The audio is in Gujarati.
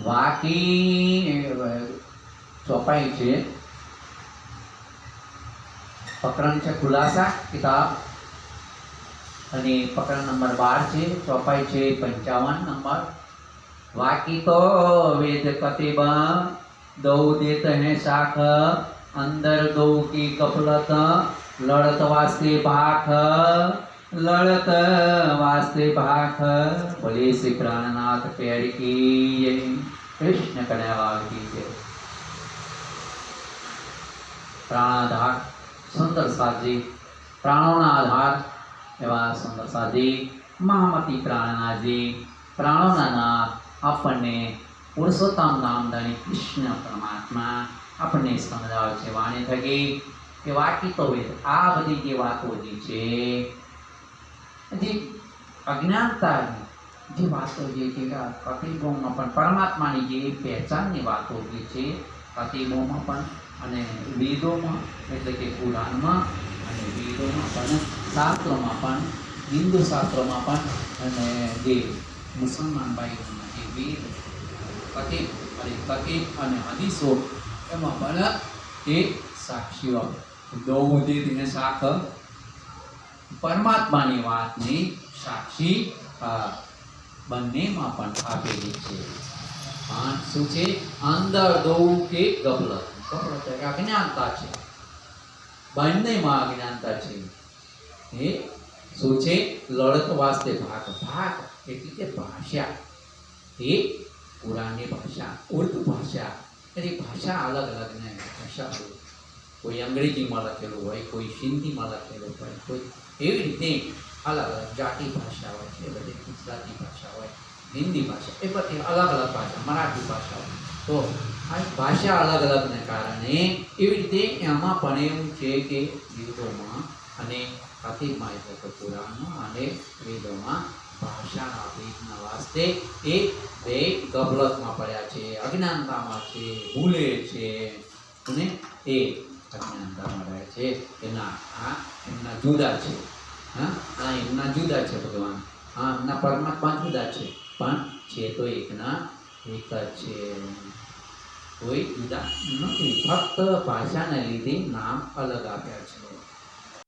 વાકી ચોપાઈ છે, પ્રકરણ છે ખુલાસા કિતાબ અને પ્રકરણ નંબર 12 છે, ચોપાઈ છે 55 नंबर। वाकी तो वेद कतिबा दो देते हैं शाख, अंदर दो की कपलत लड़त वास्ते भाख, लड़त वास्ते भाख। बोले श्री प्राणनाथ प्यार की कृष्ण कन्हैया की जय। प्राणाधार सुंदर साजी, प्राणों आधार एवं सुंदर साजी महामती प्राणनाथजी, प्राणों नाथ આપણને પુરુષોત્તમ નામદાની કૃષ્ણ પરમાત્મા આપણને સમજાવે છે વાણી થકી કે વાકી તો વેદ, આ બધી જે વાતો જે છે, જે અજ્ઞાનતાની જે વાતો જે છે, કતિબોમાં પણ પરમાત્માની જે પહેચાનની વાતો જે છે, કતિબોમાં પણ અને વેદોમાં એટલે કે પુરાણમાં અને વેદોમાં પણ, શાસ્ત્રોમાં પણ, હિન્દુ શાસ્ત્રોમાં પણ અને જે મુસલમાન ભાઈઓમાં વેદ કતિબ અને હદીસો એમાં પણ એ સાક્ષીઓ દૌદિને શાખ પરમાત્માની વાતની સાક્ષી બંનેમાં પણ આપેલી છે। શું છે? અંદર દૌ કે ગફલત, ગફલત એટલે અજ્ઞાનતા છે, બંનેમાં અજ્ઞાનતા છે। એ શું છે? લડત વાસ્તે ભાગ, ભાગ એટલે કે ભાષા, એ પુરાની ભાષા, ઉર્દુ ભાષા, એની ભાષા અલગ અલગ ને ભાષા હોય, કોઈ અંગ્રેજીમાં લખેલું હોય, કોઈ સિંધીમાં લખેલું હોય, કોઈ એવી રીતે અલગ અલગ જાતિ ભાષા હોય છે, બધી ગુજરાતી ભાષા હોય, હિન્દી ભાષા, એ બધી અલગ અલગ ભાષા, મરાઠી ભાષા હોય। તો આ ભાષા અલગ અલગને કારણે એવી રીતે એમાં પણ એવું છે કે વેદોમાં અને કતિબમાં એટલે કે પુરાણમાં અને વેદોમાં ભાષાના ભેદના વાસ્તે એ બે ગફલતમાં પડ્યા છે, અજ્ઞાનતામાં છે, ભૂલે છે અને એ અજ્ઞાનતામાં રહે છે। એમના જુદા છે, હા એમના જુદા છે ભગવાન, હા એમના પરમાત્મા જુદા છે, પણ છે તો એકના એક જ છે, કોઈ જુદા નથી, ફક્ત ભાષાને લીધે નામ અલગ આપ્યા છે।